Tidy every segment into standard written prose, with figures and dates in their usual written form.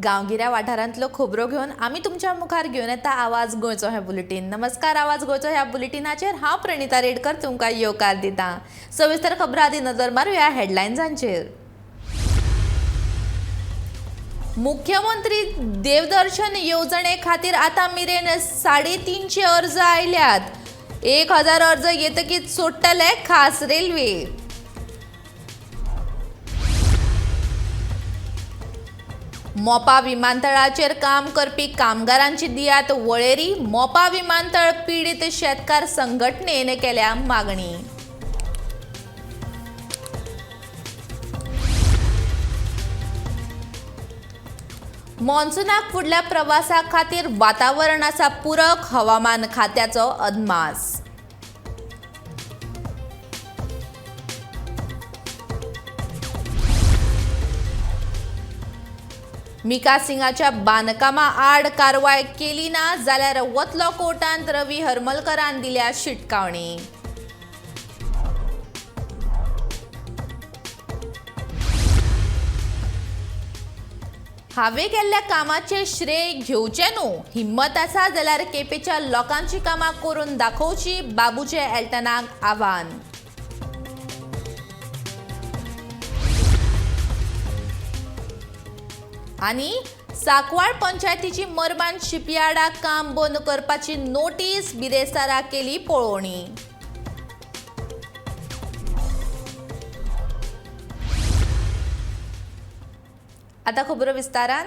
गांवगिऱ्या वाठारांतलो खबरो घेवन आमी तुमच्या मुखार घेवन येता आवाज गोंयचो हे बुलेटिन. नमस्कार, आवाज गोंयचो ह्या बुलेटिनाचेर हांव प्रणिता रेडकर तुमकां येवकार दितां. सविस्तर खबरां आदी नजर मारूया हेडलायन्सांचेर. मुख्यमंत्री देवदर्शन येवजणे खातीर आतां मेरेन 350 अर्ज आयल्यात. 1000 अर्ज येतकीच सोडटले खास रेल्वे. मोपा विमानतळाचेर काम करपी कामगारांची दियात वळेरी. मोपा विमानतळ पीडित शेतकार संघटनेन केल्या मागणी. मॉन्सूनाक फुडल्या प्रवासा खातीर वातावरण आसा पूरक, हवामान खात्याचो अदमास. मिका सिंगाच्या बांदकामा आड कारवाय केली ना जाल्यार वतलो कोर्टांत. रवी हरमलकरान दिल्या शिटकावणी. हांवें केल्ल्या कामाचें श्रेय घेवचें न्हू. हिम्मत आसा जाल्यार केपेच्या लोकांची कामां करून दाखोवची. बाबूचे एल्टनाक आव्हान. आनी साकवाळ पंचायतीची मरबान शिपयार्डाक काम बंद करपाची नोटीस. बिरेस्ताराक केली पळोवणी. आतां खबरो विस्तारान.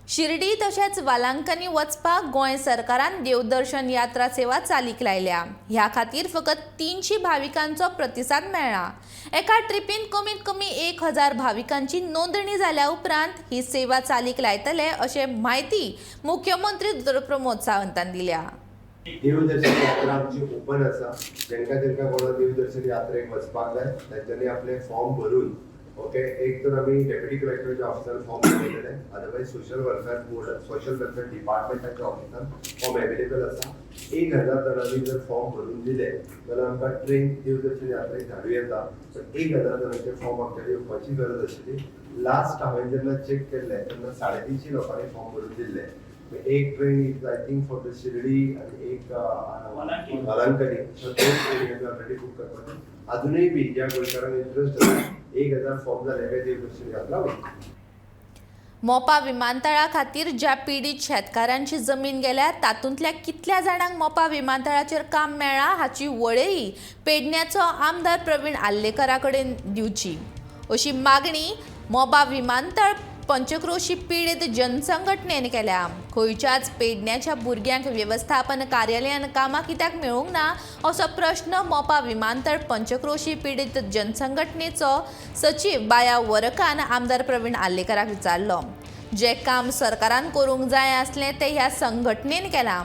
शिर्डी तशेंच वालांकनी वचपाक गोंय सरकारान देवदर्शन यात्रा सेवा चालीक लायल्या. ह्या खातीर फकत 300 भाविकांचो प्रतिसाद मेळ्ळा. एका ट्रिपीन कमीत कमी 1000 भाविकांची नोंदणी जाल्या उपरांत ही सेवा चालीक लायतले अशें म्हायती मुख्यमंत्री प्रमोद सावंतान दिल्या. देवदर्शन यात्रा आमची ओपन आसा. जेंका कोणा देवदर्शन यात्रेक वचपाक जाय तांच्यांनी आपले फॉर्म भरून ओके एक तर आम्ही डेप्युटी कलेक्टरचे ऑफिसर फॉर्म दिलेले. Otherwise social welfare board social welfare डिपार्टमेंटाच्या ऑफिसात फॉर्म अवेलेबल आसा. 1000 जणांनी जर फॉर्म भरून दिले जाल्यार आमकां ट्रेन देवदर्शन यात्रेक धाडूं येता. तर 1000 जणांचे फॉर्म आमच्याकडे येवपाची गरज आशिल्ली. लास्ट हांवें जेन्ना चेक केल्ले तेन्ना 350 लोकांनी फॉर्म भरून दिल्ले. एक train is I think for the Shirdi आणि एक वालांकनी. सो दोन ट्रेन ऑलरेडी बुक करपाची. अजूनही बी ज्या गोंयकारांक इंटरेस्ट आसा 1000 फॉर्म जाले काय देवदर्शन यात्रा वयता. मोपा विमानतळा खातीर ज्या पीडित शेतकारांची जमीन गेल्या तातूंतल्या कितल्या जाणांक मोपा विमानतळाचेर काम मेळ्ळा हाची वळेरी पेडण्याचो आमदार प्रवीण आल्लेकरा कडेन दिवची अशी मागणी मोपा विमानतळ पंचक्रोशी पीडित जनसंघटनेन केल्या. खंयच्याच पेडण्याच्या भुरग्यांक व्यवस्थापन कार्यालयान कामां कित्याक मेळूंक ना असो प्रश्न मोपा विमानतळ पंचक्रोशी पीडित जनसंघटनेचो सचिव बाया वरकान आमदार प्रवीण आल्लेकराक विचारलो. जे काम सरकारान करूंक जाय आसलें तें ह्या संघटनेन केलां.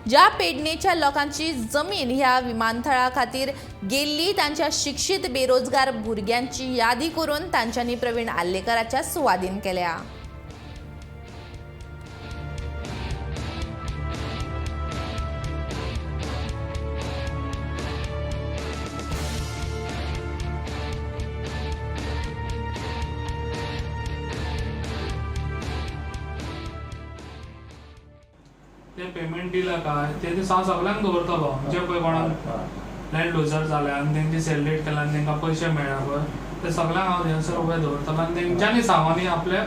ज्या पेडणेच्या लोकांची जमीन ह्या विमानतळा खातीर गेल्ली तांच्या शिक्षीत बेरोजगार भुरग्यांची यादी करून तांच्यांनी प्रवीण आल्लेकराच्या सुवादीन केल्या. ते पेमेंट दिला काय ते हांव सगळ्यांक दवरतलो. जे पळय कोणाक लँड लुजर जाले आनी तेंची सेलिब्रेट केला आनी तांकां पयशे मेळ्ळा पळय ते सगळ्यांक हांव थंयसर उबें दवरतलो आनी तेंच्यांनी सांगोनी आपल्या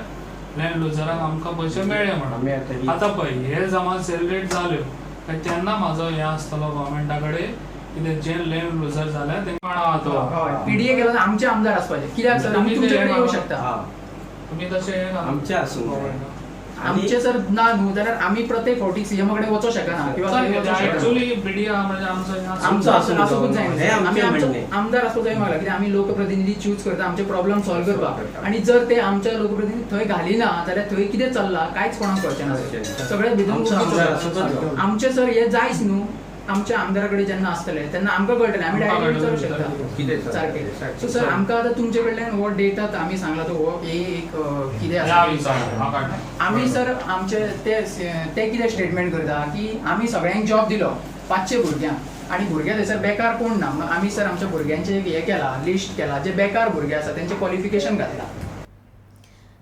लँड लुजरांक आमकां पयशे मेळ्ळे म्हणून. आतां पळय हे जमा सेलिब्रेट जाल्यो काय तेन्ना म्हाजो हें आसतलो गव्हर्मेंटा कडेन कितें जे लँड लुजर जाल्या तेंकां मेळावतो. पीडीए केलो आमचे आमदार आसपाचे. कित्याक सर आमी तुमचे कडेन येवं शकता. तुमी तशे आमचे आसूं आमचे सर ना न्हू जाल्यार आमी प्रत्येक फावटी सीएम कडेन वचों शकना किंवा एक्चुअली मीडिया म्हणजे आमचो आसूंकूच जाय. आमी आमचो म्हणणे आमदार आसूंक जाय म्हाका कित्याक आमी लोकप्रतिनिधी चूज करता आमचे प्रॉब्लेम सॉल्व करपाक. आनी जर ते आमचे लोकप्रतिनिधी थंय घालिना जाल्यार थंय कितें चल्लां कांयच कोणाक कळचें ना. सगळे भितर आमचे सर हे जायच न्हू. आमच्या आमदाराकडे जेन्ना आसतले तेन्ना आमकां कळटलें आमी डायरेक्ट विचारूं शकता सारकें. सो सर आमकां आतां तुमचे कडल्यान हो डेटा आमी सांगला तो हो एक कितें आसा आमी सर आमचे ते कितें स्टेटमेंट करता की आमी सगळ्यांक जॉब दिलो 500 भुरग्यांक आणि भुरगे थंयसर बेकार कोण ना. मग आमी सर आमच्या भुरग्यांचे हे केला लिस्ट केला जे बेकार भुरगे आसा तेंचे क्वॉलिफिकेशन घातला.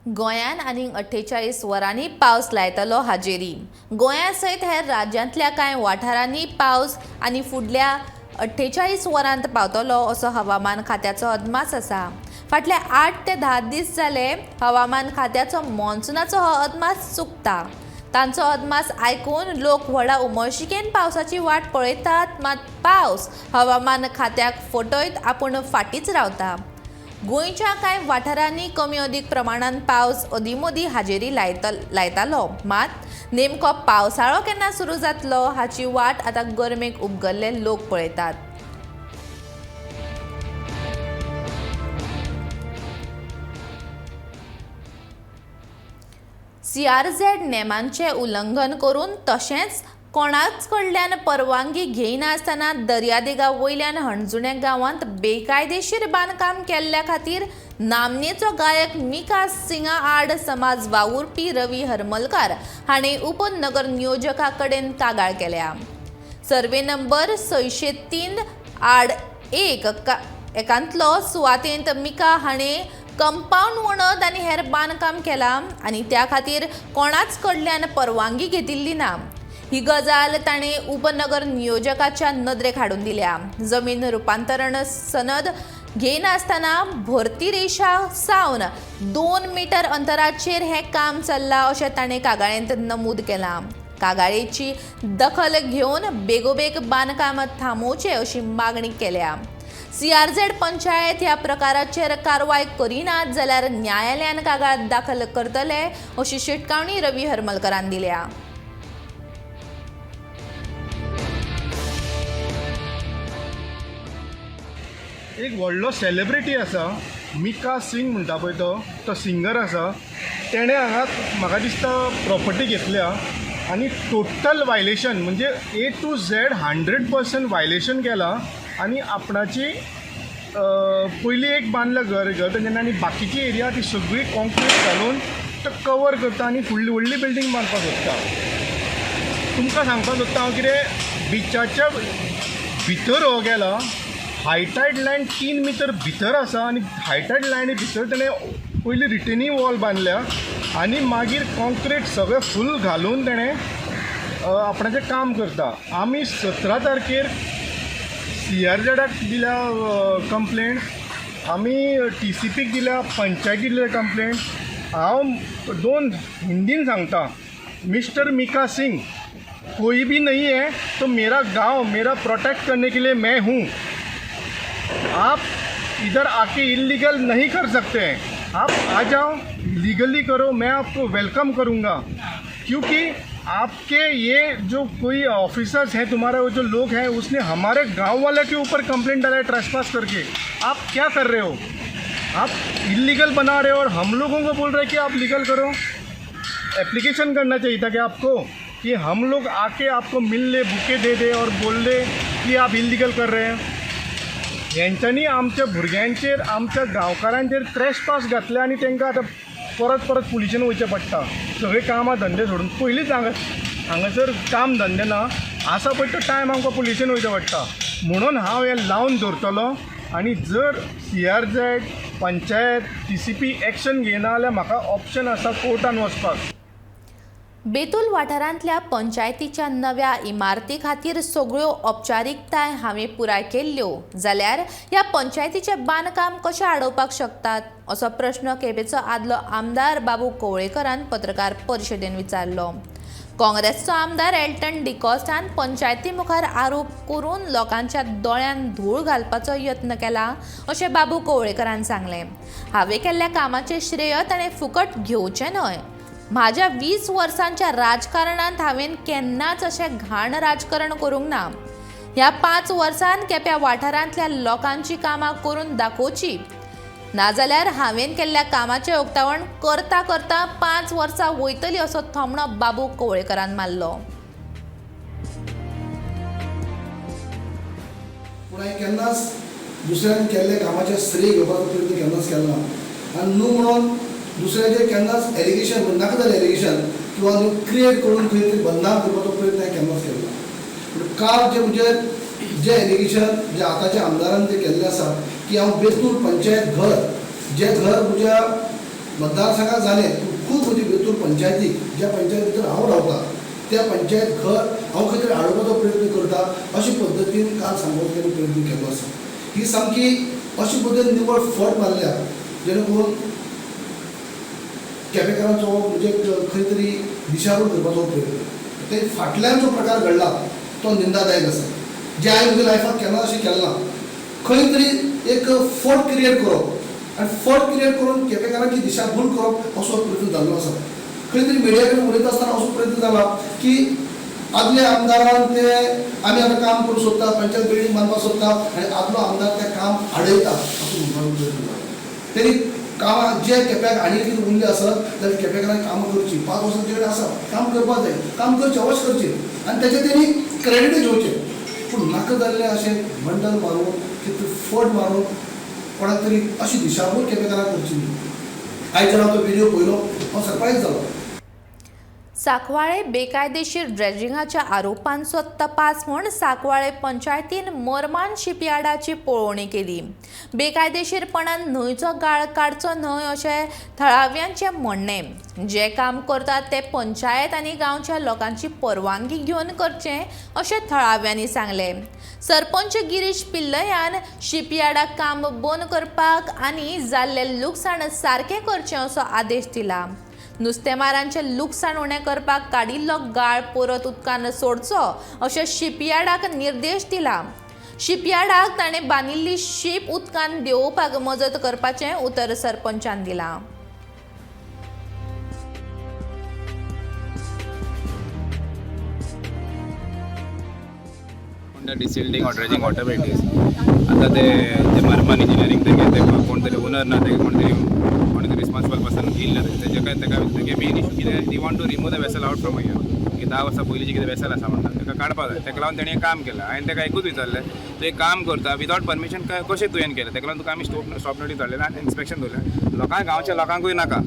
गोंयान आनीक 48 वरांनी पावस लायतलो हाजेरी. गोंया सयत हेर राज्यांतल्या कांय वाठारांनी पावस आनी फुडल्या 48 वरांत पावतलो असो हवामान खात्याचो अदमास आसा. फाटले 8 ते 10 दीस जाले हवामान खात्याचो मॉन्सुनाचो हो अदमास चुकता. तांचो अदमास आयकून लोक व्हडा उमळशिकेन पावसाची वाट पळयतात, मात पावस हवामान खात्याक फटयत आपूण फाटींच रावता. गोंयच्या कांय वाठारांनी कमी अदीक प्रमाणान पावस अदीमदीं हाजेरी लायतालो, मात नेमको पावसाळो केन्ना सुरू जातलो हाची वाट आतां गरमेक उपगल्ले लोक पळयतात. CRZ नेमांचें उल्लंघन करून तशेंच कोणाच कडल्यान परवानगी घेयनासतना दर्यादेगा वयल्यान हणजुणे गांवांत बेकायदेशीर बांदकाम केल्ल्या खातीर नामनेचो गायक मिका सिंगा आड समाज वावुरपी रवी हरमलकार हाणें उपनगर नियोजका कडेन कागाळ केल्या. सर्वे नंबर 603 आड 1 एकांतलो सुवातेंत मिका हाणें कंपाऊंड वणद आनी हेर बांदकाम केलां आनी त्या खातीर कोणाच कडल्यान परवानगी घेतिल्ली ना. ही गजाल ताणें उपनगर नियोजकाच्या नदरेक हाडून दिल्या. जमीन रुपांतरण सनद घेयनासतना भरती रेशा सावन 2 मीटर अंतराचेर हें काम चल्लां अशें ताणें कागाळेंत नमूद केलां. कागाळीची दखल घेवन बेगोबेग बांदकाम थांबोवचें अशी मागणी केल्या. CRZ पंचायत ह्या प्रकाराचेर कारवाय करिनात जाल्यार न्यायालयान कागाळ दाखल करतले अशी शिटकावणी रवी हरमलकरान दिल्या. एक व्हडलो सेलिब्रिटी आसा, मिका सिंग म्हणटा पळय तो सिंगर आसा. तेणें हांगा म्हाका दिसता प्रॉपर्टी घेतल्या आनी टोटल वायलेशन म्हणजे A to Z 100% वायलेशन केलां. आनी आपणाची पयलीं एक बांदलं घर तेन्ना आनी बाकीची एरिया ती सगळी कॉन्क्रीट घालून तो कवर करता आनी फुडली व्हडली बिल्डींग बांदपाक सोदता. तुमकां सांगपाक सोदता हांव कितें, बिचाच्या भितर हो गेला. हायटायड लायन 3 मीटर भितर आसा आनी हायटायड लायनी भितर तेणें पयलीं रिटेनिंग वॉल बांदल्या आनी मागीर कॉन्क्रीट सगळें फूल घालून तेणें आपणाचें काम करता. आमी 17 तारखेर CRZाक दिल्या कंप्लेंट, आमी TCPक दिल्या, पंचायतीक दिल्या कंप्लेंट. हांव 2 हिंदीन सांगता, मिस्टर मिका सिंग, कोई भी नहीं है तो मेरा गांव मेरा प्रोटेक्ट करने के लिए मैं हूँ. आप इधर आके इलीगल नहीं कर सकते हैं. आप आ जाओ, लीगली करो, मैं आपको वेलकम करूँगा. क्योंकि आपके ये जो कोई ऑफिसर्स हैं, तुम्हारे वो जो लोग हैं, उसने हमारे गांव वाले के ऊपर कंप्लेंट डाला है ट्रेसपास करके. आप क्या कर रहे हो? आप इलीगल बना रहे हो और हम लोगों को बोल रहे हैं कि आप लीगल करो. एप्लीकेशन करना चाहिए था कि आपको, कि हम लोग आके आपको मिल ले, बुके दे दे और बोल दे कि आप इलीगल कर रहे हैं. हेंच्यांनी आमच्या भुरग्यांचेर, आमच्या गांवकारांचेर ट्रेसपास घातले आनी तांकां आतां परत पुलिशेन वयचें पडटा. सगळे कामां धंदे सोडून पयलींच हांगासर काम धंदे ना, आसा पळय तो टायम आमकां पुलिशेन वयचें पडटा. म्हणून हांव हें लावन दवरतलो आनी जर CRZ, पंचायत, TCP एक्शन घेयना जाल्यार म्हाका ऑप्शन आसा कोर्टान वचपाक. बेतूल वाठारांतल्या पंचायतीच्या नव्या इमारती खातीर सगळ्यो औपचारीकताय हांवें पुराय केल्ल्यो जाल्यार ह्या पंचायतीचें बांदकाम कशें आडोवपाक शकतात असो प्रश्न केपेचो आदलो आमदार बाबू कवळेकरान पत्रकार परिशदेंत विचारलो. काँग्रेसचो आमदार एल्टन डिकॉस्टान पंचायती मुखार आरोप करून लोकांच्या दोळ्यांत धूळ घालपाचो यत्न केला अशें बाबू कवळेकरान सांगलें. हांवें केल्ल्या कामाचें श्रेय ताणें फुकट घेवचें न्हय. म्हाज्या 20 वर्सांच्या राजकारणांत हांवें केन्नाच अशें घाण राजकारण करूंक ना. ह्या 5 वर्सांत केप्या वाठारांतल्या लोकांची कामां करून दाखोवची, नाजाल्यार हांवें केल्ल्या कामाचें उक्तावण करता करता 5 वर्सां वयतली असो थोमणो बाबू कवळेकरान मारलो. पूण हांवें केन्नाच दुसऱ्यान केल्ल्या कामाचें श्रेय घेवपाचो प्रयत्न केन्नाच केलो ना. आनी न्हू म्हणून दुसऱ्याचेर केन्नाच एलिगेशन, नाका जाल्यार एलिगेशन किंवा न्हू क्रिएट करून खंय तरी बदनाम करपाचो प्रयत्न हांवें केन्नाच केलो ना. पूण काल जे एलिगेशन जे आतांच्या आमदारान ते केल्लें आसा की हांव बेतूल पंचायत घर, जें घर म्हज्या मतदारसंघात जाले खूब म्हणजे भितर पंचायतीक ज्या पंचायत भितर हांव रावता त्या पंचायत घर हांव खंय तरी हाडपाचो प्रयत्न करता अशे पद्दतीन काल सांगोवपाचो प्रयत्न केलो आसा. ही सामकी अशे पद्दतीन निवळ फट मारल्या जेणे करून केपेकारांचो म्हणजे खंय तरी दिशाभूल करपाचो प्रयत्न. ते फाटल्यान जो प्रकार घडला तो निंदादायक आसा. जे हांवें म्हज्या लायफाक केन्ना अशें केलें ना. खंय तरी एक फट क्रिएट करप आनी फट क्रिएट करून केपेकारांची दिशाभूल करप असो प्रयत्न जाल्लो आसा. खंय तरी मिडिया कडेन उलयता आसतना असो प्रयत्न जाला की आदले आमदारान ते आमी आतां काम करूं सोदता, पंचायत बिल्डींग बांदपाक सोदता आनी आदलो आमदार तें काम आडयता असो म्हणपाचो प्रयत्न जाला. तरी कामां जे केप्याक आनी कितें उरलें आसत जाल्यार केपेकारांनी कामां करची. 5 वर्सां तेजे कडेन आसा, काम करपाक जाय, काम करचें अवश्य करचें आनी तेजें तेणी क्रेडीट घेवचें. पूण नाका जाल्लें अशें बंडल मारून कितें फट मारून कोणाक तरी अशी दिशाभूल केपेकारांक करची न्ही. आयज हांव तो व्हिडियो पळयलो हांव सरप्रायज जालो. सांकवाळे बेकायदेशीर ड्रेजिंगाच्या आरोपांचो तपास म्हूण सांकवाळे पंचायतीन मोरमान शिपयार्डाची पळोवणी केली. बेकायदेशीरपणान न्हंयचो गाळ काडचो न्हय अशें थळाव्यांचें म्हणणें. जे काम करतात ते पंचायत आनी गांवच्या लोकांची परवानगी घेवन करचें अशें थळाव्यांनी सांगलें. सरपंच गिरीश पिल्लयान शिपयार्डाक काम बंद करपाक आनी जाल्लें लुकसाण सारकें करचें असो आदेश दिला. नुस्तेमारांचें लुकसाण उणें करपाक काडिल्लो गाळ परत उदकान सोडचो अशें शिपयार्डाक निर्देश दिला. शिपयार्डाक ताणें बांदिल्ली शीप उदकान देंवोवपाक मजत करपाचें उतर सरपंचान दिलां. डिसिल्डिंग और ड्रेजिंग वॉटर वेटीज आता ते मरमान इंजिनियरिंग ते कोण तरी ओनर ना ते कोण तरी रिस्पॉन्सिबल पर्सन येईल ना तेजे मेन इशू कितें they want to remove the vessel out from here की 10 वर्सां पयलींची कितें वेसल आसा म्हणटा तेका काडपाक जाय. तेका लागून तेणें काम केलां. हांवें तेका एकूच विचारलें तूं एक काम करता विदाउट परमिशन कशें तुवें केलें. तेका लागून तुका आमी स्टॉप नोटीस धाडलें आनी इन्स्पेक्शन दवरलें. लोकांक गांवच्या लोकांकूय नाका.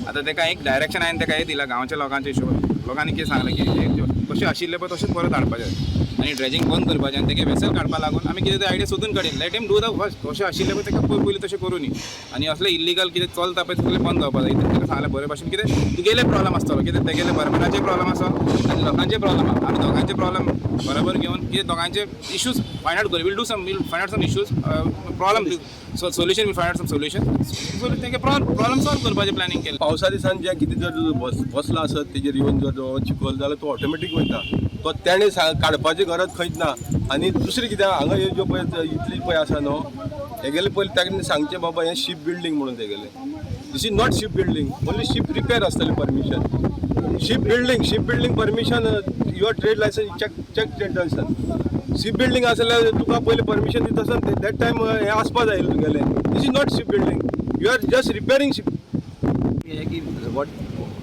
आतां तेका एक डायरेक्शन हांवें तेका हें दिलां गांवच्या लोकांच्या हिशोबान. लोकांनी कितें सांगलें की कशें आशिल्लें पळय तशेंच परत हाडपाचें आनी ड्रेजिंग बंद करपाचें आनी तेगे वेसल काडपा लागून आमी कितें आयडिया सोदून काडीन let him do the first. कशें आशिल्लें पळय तेका पयलीं तशें करूं न्ही. आनी असलें इल्लिगल कितें चलता पळय तसलें बंद जावपाक जाय. तेका सांगलें बरे भाशेन कितें तुगेले प्रॉब्लम आसतलो कितें तेगेले परमनाचे प्रॉब्लम आसा आनी लोकांचे प्रॉब्लम आसा. आमी दोगांचे प्रॉब्लम बरोबर घेवन कितें दोगांचे इश्यूज फायंड आउट करूं. Will find out some issues problem solution will find out some solution तेगे प्रॉब्लम सॉल्व करपाचें प्लॅनिंग केलें. पावसा दिसान जे कितें जर बसला आसत तेजेर येवन जर चिखल जाल्यार तो ऑटोमॅटीक वयता. तो तेणें काडपाची गरज खंयच ना. आनी दुसरें कितें हांगा हे ज्यो पळय इतली पळय आसा न्हू हेगेले पयलीं ताका सांगचें बाबा हें शीप बिल्डींग म्हणून तेगेलें. This is not ship building only ship repair आसतलें परमिशन. Ship building permission your trade licence check टेंडन्सान. शीप बिल्डींग आसल्यार तुका पयलीं परमिशन दिता आसतना दॅट टायम हें आसपा जाय तुगेलें. This is not ship building you are just repairing ship. What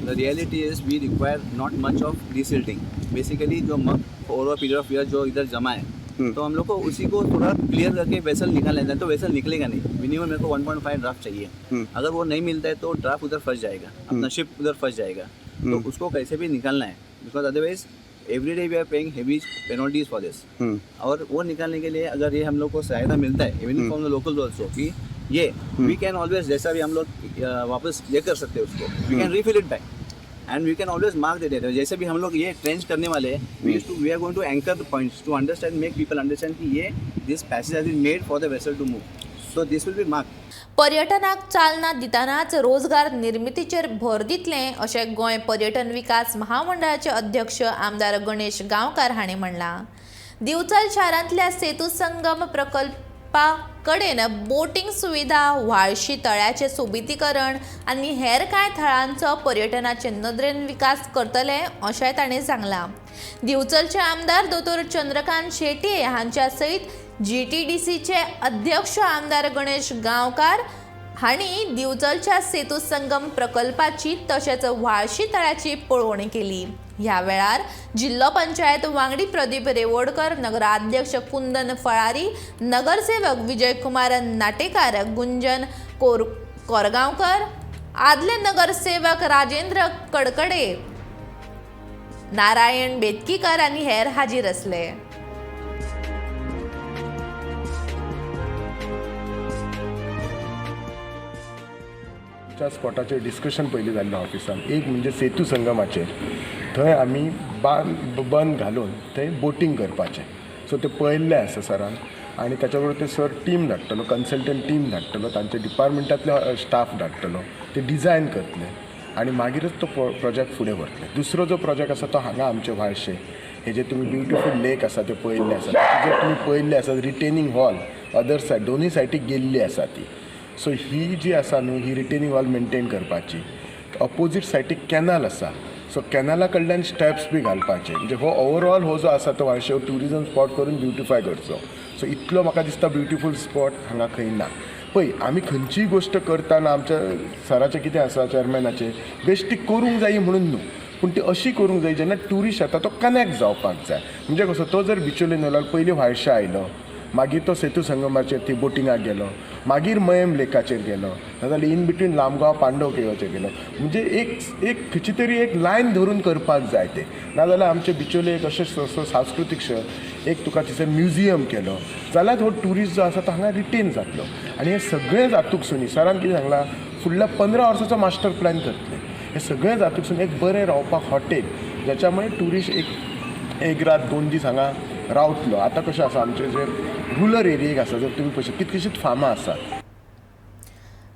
the reality is we require not much of desilting. Basically जो मग over a period of year जो इधर जमा है तो हम लोग को उसी को थोड़ा क्लियर करके वेसल निकालना है. तो वेसल निकलेगा नहीं. मिनिमम मेरे को 1.5 ड्राफ्ट चाहिए. अगर वो नहीं मिलता है तो ड्राफ्ट उधर फंस जाएगा, अपना शिप उधर फंस जाएगा. तो उसको कैसे भी निकालना है because otherwise every day we are paying heavy penalties for this. और वो निकालने के लिए अगर ये हम लोग को सहायता मिलता है even from the local also कि ये वी कैन ऑलवेज जैसा भी हम लोग वापस ये कर सकते हैं उसको we can refill it back and we can always mark the data. जैसे भी हम लोग ये ट्रेंच करने वाले हैं we are going to anchor the points to understand make people understand कि ये this passage has been made for the vessel to move. So this will be mark. पर्यटनाक चालना दितानाच रोजगार निर्मितीचेर भर दितलें अशें गोंय पर्यटन विकास महामंडळाचे अध्यक्ष आमदार गणेश गांवकार हांणी म्हणलां. दिवचल शारांतल्या सेतू संगम प्रकल्पा कडेन बोटिंग सुविधा, व्हाळशी तळ्याचें सोबितीकरण आनी हेर कांय थळांचो पर्यटनाचे नदरेन विकास करतले अशेंय ताणें सांगलां. दिवचलचे आमदार दोतोर चंद्रकांत शेटये हांच्या सयत GTDCचे अध्यक्ष आमदार गणेश गांवकार हांणी दिवचलच्या सेतू संगम प्रकल्पाची तशेंच व्हाळशी तळ्याची पळोवणी केली. ह्या वेळार जिल्लो पंचायत वांगडी प्रदीप रेवोडकर, नगराध्यक्ष कुंदन फळारी, नगरसेवक विजयकुमार नाटेकार, गुंजन कोरगांवकर, आदले नगरसेवक राजेंद्र कडकडे, नारायण बेतकीकर आनी हेर हाजीर आसले. बेश्टा स्पॉटाचेर डिस्कशन पयलीं जाल्लें ऑफिसान. एक म्हणजे सेतू संगमाचेर थंय आमी बंद घालून थंय बोटींग करपाचें. सो ते पळयल्लें आसा सरान आनी त्याच्या बरोबर ते सर टीम धाडटलो, कन्सल्टंट टीम धाडटलो, तांचे डिपार्टमेंटांतलो स्टाफ धाडटलो, ते डिझायन करतले आनी मागीरच तो प्रोजेक्ट फुडें व्हरतले. दुसरो जो प्रोजेक्ट आसा तो हांगा आमचे व्हाळशे हे जे तुमी ब्युटिफूल लेक आसा ते पळयल्ले आसा, जे तुमी पळयल्ले आसा रिटेनिंग हॉल अदर सायड दोनूय सायडीक गेल्ली आसा ती. सो ही जी आसा न्हू ही रिटेनिंग हॉल मेंटेन करपाची. अपोजीट सायडीक कॅनल आसा, सो कॅनला कडल्यान स्टेप्स बी घालपाचे. म्हणजे हो ओवरऑल हो जो आसा तो व्हाळशे ट्युरिजम स्पॉट करून ब्युटिफाय करचो. सो इतलो म्हाका दिसता ब्युटिफूल स्पॉट हांगा खंय ना. पळय आमी खंयचीय गोश्ट करतना आमच्या सराचें कितें आसा चेअरमॅनाचें बेश्टी करूंक जाय म्हणून न्हू, पूण ती अशी करूंक जाय जेन्ना ट्युरिस्ट येता तो कनेक्ट जावपाक जाय. म्हणजे कसो तो जर बिचोलेन येयलो पयलीं व्हाळशे आयलो, मागीर तो सेतू संगमाचेर ती बोटिंगाक गेलो, मागीर मयम लेकाचेर गेलो, नाजाल्यार इन बिटवीन लांबगांव पांडव केवाचेर गेलो. म्हणजे एक खंयची तरी एक लायन धरून करपाक जाय ते. नाजाल्यार आमचे बिचोले एक अशें सांस्कृतीक शहर एक तुका थंयसर म्युजियम केलो जाल्यार हो ट्युरिस्ट जो आसा तो हांगा रिटेन जातलो. आनी हे सगळें जातूकसून सरान कितें सांगलां फुडल्या 15 वर्साचो मास्टर प्लॅन करतले. हे सगळें जातूकसून एक बरें रावपाक हॉटेल ज्याच्या मुळे ट्युरिस्ट एक रात 2 दीस हांगा रावतलो. आतां कशें आसा आमचे जे रुरल एरियेक आसा जर तुमी पळयत कितलीशींच फार्मां आसात.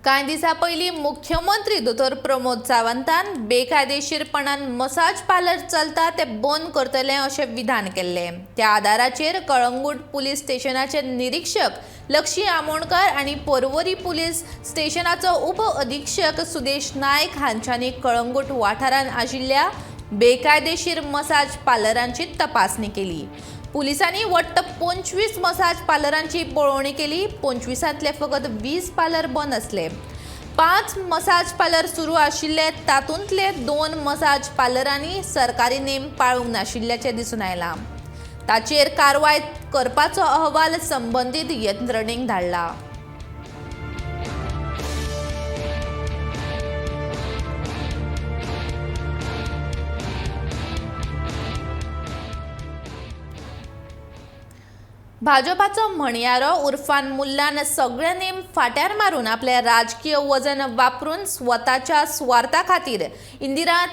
कांय दिसा पयलीं मुख्यमंत्री दोतोर प्रमोद सावंतान बेकायदेशीरपणान मसाज पार्लर चलता ते बंद करतले अशें विधान केल्लें. त्या आदाराचेर कळंगूट पुलीस स्टेशनाचे निरीक्षक लक्षी आमोणकर आनी पर्वरी पुलीस स्टेशनाचो उप अधीक्षक सुदेश नायक हांच्यांनी कळंगूट वाठारांत आशिल्ल्या बेकायदेशीर मसाज पार्लरांची तपासणी केली. पुलिसांनी वट्ट 25 मसाज पार्लरांची पळोवणी केली. 25तले फकत 20 पार्लर बंद असले. 5 मसाज पार्लर सुरू आशिल्ले तातूंतले 2 मसाज पार्लरांनी सरकारी नेम पाळूंक नाशिल्ल्याचे दिसून आयलां. ताचेर कारवाय करपाचो अहवाल संबंदीत यंत्रणेक धाडला. भाजपाचो म्हणयारो उर्फान मुल्लान सगळे नेम फाट्यार मारून आपले राजकीय वजन वापरून स्वताच्या स्वार्था खातीर इंदिरा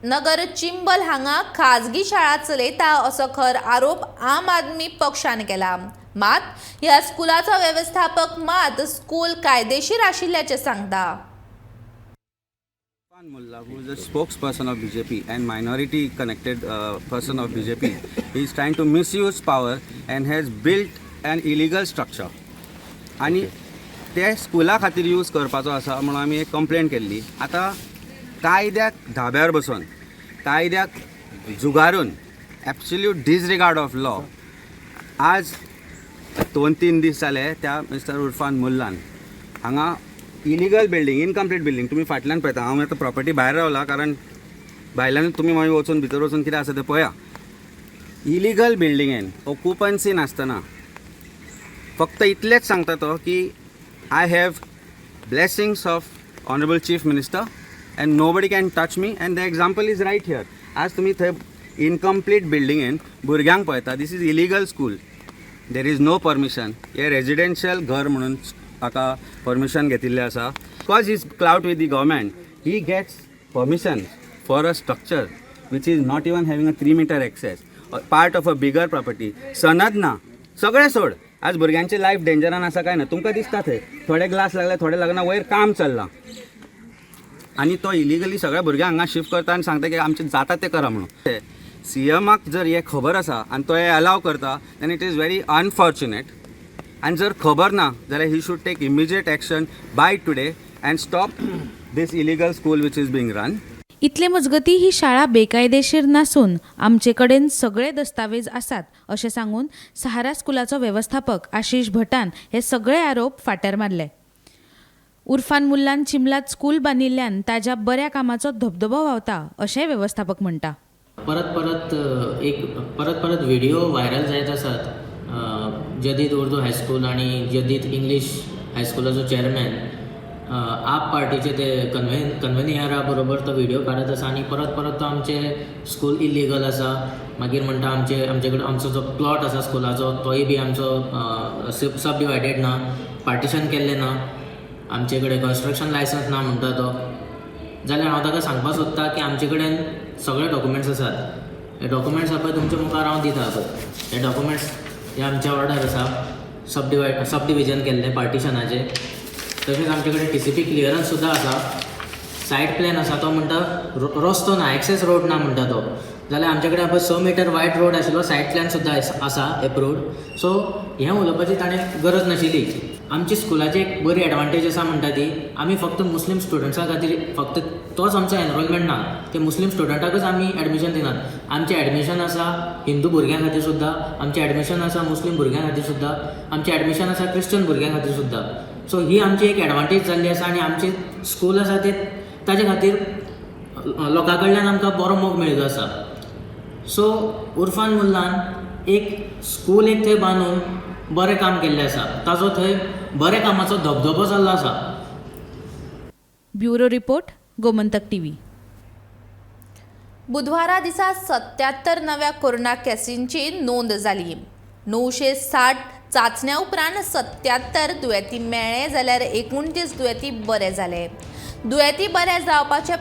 नगर चिंबल हांगा खाजगी शाळा चलयता असो खर आरोप आम आदमी पक्षान केला. मात ह्या स्कुलाचो वेवस्थापक मात स्कूल कायदेशीर आशिल्ल्याचे सांगता. Mullah, who is a spokesperson of BJP and minority connected person of BJP, he is trying to misuse power and has built an illegal structure. आणि ते स्कुला खातीर यूज करपाचो आसा म्हणून आमी एक कंप्लेंट केल्ली. आतां कायद्याक धाब्यार बसून कायद्याक जुगारून एब्सोल्यूट डिसरिगार्ड ऑफ लॉ आज 2-3 दीस जाले त्या मिस्टर उर्फान मुल्लान हांगा इलिगल बिल्डींग इनकम्प्लीट बिल्डींग तुमी फाटल्यान पळयता. हांव आतां प्रॉपर्टी भायर रावला कारण भायल्यान तुमी मागीर वचून भितर वचून कितें आसा तें पळया. इलिगल बिल्डिंगेन ऑक्युपन्सी नासतना फक्त इतलेंच सांगता तो की I have blessings of honourable chief minister and nobody can touch me and the example is right here. आज तुमी थंय इनकम्प्लीट बिल्डिंगेन भुरग्यांक पळयता. This is illegal school. There is no permission. हे रेजिडेन्शियल घर म्हणून हाका परमिशन घेतिल्लें आसा. Because he is cloud with the government he gets permission for a structure which is not even having a 3 metre access part of a bigger property. सनद ना सगळें सोड. आज भुरग्यांचे लायफ डेंजरान आसा काय ना तुमकां दिसता थंय थोडे ग्लास लागले थोडे लागना वयर काम चल्लां आनी तो इलिगली सगळ्या भुरग्यांक हांगा शिफ्ट करता आनी सांगता की आमचें जाता तें करा म्हणून. CMाक जर हे खबर आसा आनी तो हे अलाव करता then it is very unfortunate. आणि जर खबर ना जाल्यार he should take immediate action by today and stop this illegal school which is being run. इतले मजगती ही शाळा बेकायदेशीर नासून आमचे कडेन सगळे दस्तावेज आसात अशें सांगून सहारा स्कुलाचो वेवस्थापक आशिश भटान हे सगळे आरोप फाट्यार मारले. उर्फान मुल्लान चिंबलात स्कूल बांदिल्ल्यान ताज्या बऱ्या कामाचो धबधबो व्हांवता अशेंय वेवस्थापक म्हणटा. परत व्हिडिओ व्हायरल जायत आसात. जदीद उर्दू हायस्कूल आणि जदीद इंग्लीश हायस्कुलाचो चेअरमॅन आप पार्टीचे ते कन्व्हेनियरा बरोबर तो व्हिडिओ काडत आसा आनी परत तो आमचे स्कूल इलिगल आसा. मागीर म्हणटा आमचे कडेन आमचो जो प्लॉट आसा स्कुलाचो तोय बी आमचो सब डिवायडेड ना पार्टिशन केल्लें ना आमचे कडेन कन्स्ट्रक्शन लायसन्स ना म्हणटा तो, जाल्यार हांव ताका सांगपाक सोदता की आमचे कडेन सगळे डॉक्युमेंट्स आसात. हे डॉक्युमेंट्स पळय तुमच्या मुखार हांव दिता पळय, हे डॉक्युमेंट्स हे आमचे ऑर्डर आसा सब डिविजन केल्ले पार्टिशनाचे. तशेंच आमचे कडेन TCP क्लियरन्स सुद्दां आसा. सायट प्लॅन आसा तो म्हणटा रस्तो ना, एक्सेस रोड ना म्हणटा तो, जाल्यार आमचे कडेन पळय 6 मीटर वायड रोड आशिल्लो सायट प्लॅन सुद्दां आसा एप्रूव्ड. सो हें उलोवपाची ताणें गरज नाशिल्ली. आमची स्कुलाची एक बरी एडवांटेज आसा म्हणटा ती, आमी फक्त मुस्लीम स्टुडंट्सां खातीर फक्त तोच आमचो एनरोलमेंट ना की मुस्लीम स्टुडंटाकच आमी एडमिशन दिनात. आमचें एडमिशन आसा हिंदू भुरग्यां खातीर सुद्दां, आमचें एडमिशन आसा मुस्लीम भुरग्यां खातीर सुद्दां, आमचें एडमिशन आसा क्रिश्चन भुरग्यां खातीर सुद्दां. सो ही आमची एक एडवांटेज जाल्ली आसा आनी आमचें स्कूल आसा तें ताजे खातीर लोकां कडल्यान आमकां बरो मोग मेळिल्लो आसा. सो उर्फान मुल्लान एक स्कूल एक थंय बांदून बरें काम केल्लें आसा, ताजो थंय बऱ्या कामाचो धबधबो जाल्लो आसा. Bureau report, Gomantak TV. बुधवारा दिसा 77 नव्या कोरोना केसींची नोंद जाली. 960 चाचण्या उपरांत 77 दुयेंती मेळ्ळे जाल्यार 29 दुयेंती बरे जाले. दुयेंती बरे जावपाचे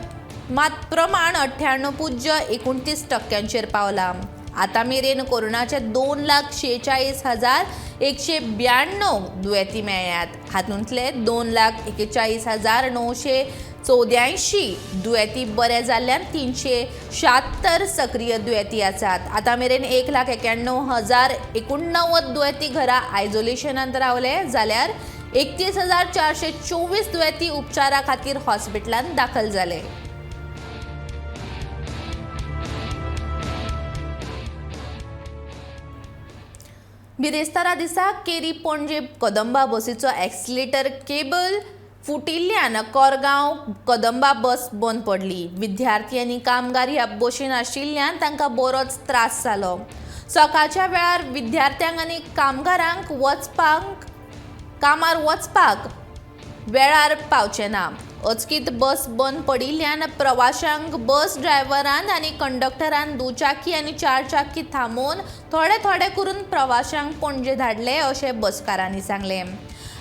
मात प्रमाण 98.29% पावला. आतां मेरेन कोरोनाचे 2,46,192 दुयेंती मेळ्ळ्यात. हातूंतले 2,41,984 दुयेंती बरे जाल्ल्यान 376 सक्रिय दुयेंती आसात. आतां मेरेन 1,91,089 दुयेंती घरा आयसोलेशनांत रावले जाल्यार 31,424 दुयेंती उपचारा खातीर हॉस्पिटलांत दाखल जाले. बिरेस्तारा दिसा केरी पणजे कदंबा बसीचो एक्सिलेटर केबल फुटिल्ल्यान कोरगांव कदंबा बस बंद पडली. विद्यार्थी आनी कामगार ह्या बसीन आशिल्ल्यान तांकां बरोच त्रास जालो. सकाळच्या वेळार विद्यार्थ्यांक आनी कामगारांक कामार वचपाक वेळार पावचे ना. अचकीत बस बंद पडिल्ल्यान प्रवाशांक बस ड्रायव्हरान आनी कंडक्टरान दुचाकी आनी चारचाकी थांबोवन थोडे करून प्रवाशांक पणजे धाडले अशें बसकारांनी सांगलें.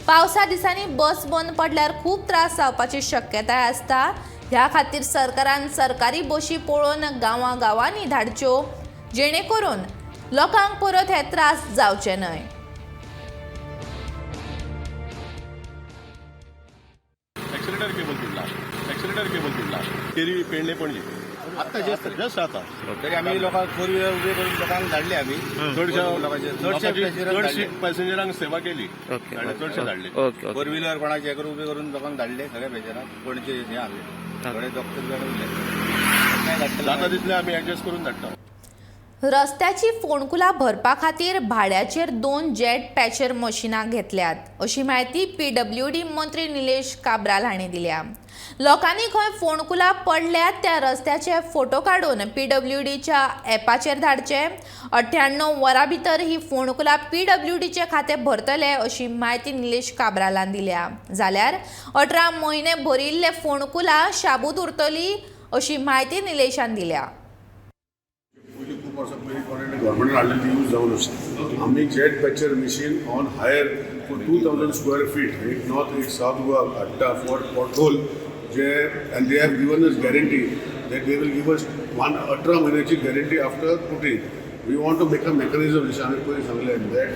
पावसा दिसांनी बस बंद पडल्यार खूब त्रास जावपाची शक्यताय आसता. ह्या खातीर सरकारान सरकारी बशी पळोवन गांवांनी धाडच्यो जेणे करून लोकांक परत हे त्रास जावचे न्हय. एक्सिलेटर केबल तुटला केरी पेडणे पणजे आता जस्ट आता तरी आम्ही लोकांक 4 व्हिलर उबे करून लोकांक धाडले आम्ही चडशे पॅसेंजरांक सेवा केली आणि चडशे धाडले 4 व्हिलर कोणाचे हे करून उबे करून लोकांक धाडले सगळ्या पेशंटांक पणजे हे आले थोडे डॉक्टर उरले जाता तितले आम्ही ऍडजस्ट करून धाडटा. रस्त्याची फोंडकुलां भरपा खातीर भाड्याचेर 2 जेट पॅचर मशिनां घेतल्यात अशी माहिती PWD मंत्री निलेश काब्राल हांणी दिल्या. लोकांनी खंय फोंडकुलां पडल्यात त्या रस्त्याचे फोटो काडून PWDच्या ॲपाचेर धाडचे. 98 वरां भितर ही फोंडकुलां PWDचे खातें भरतले अशी माहिती निलेश काब्रालान दिल्या. जाल्यार 18 म्हयने भरिल्ले फोंडकुलां शाबूत उरतली अशी माहिती निलेशान दिल्या. खूप वर्षांपूर्वी गव्हर्नमेंट हाडलेली यूज जावन आसा. आम्ही jet patcher machine on hire for 2,000 square feet एक नॉर्थ एक साउथ गोवा हाडटा फॉर पॉटहोल जे and they have given us guarantee that they will give us 18 महिन्याची guarantee after putting. We want to make a mechanism जशें आमी पयलीं सांगलें that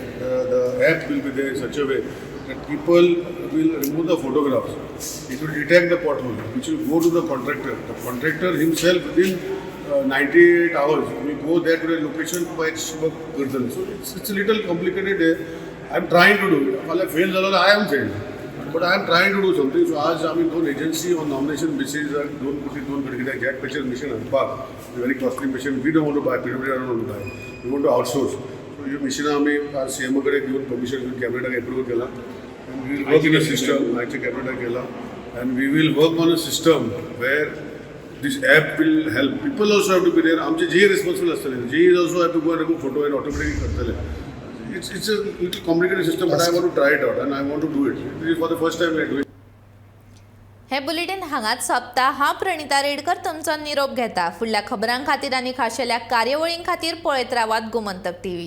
the app will be there such a way that people will remove the photographs. It will detect the pothole, which will go to the contractor. The contractor himself within 98 hours will go there to the location to work करतले. So it's a little complicated. I am trying to do. मला fail झालं I am failed. But I am trying to do something. So आज आम्ही 2 agency on nomination basis 2 कडे jet patcher machine आणपाक very costly machine. We don't want to buy. PWD don't want to buy. We want to outsource. He machine आम्ही CM कडे घेऊन permission घेऊन कॅबिनेटाक approve केला. And we will work in a system. आयच्या कॅबिनेटाक केला. And we will work on a system where this app will help. People also have to be there. आमचे जे responsible असतले. जे also have to go and remove photo and automatically करतले. It's a little complicated system, but I want to try it out and I want to do it. This is for the first time we are doing. हे bulletin हांगाच सोंपता. हांव प्रणिता रेडकर तुमचो निरोप घेता. फुडल्या खबरां खातीर आनी खाशेल्या कार्यावळीं खातीर पळयत रावात गोमंतक TV.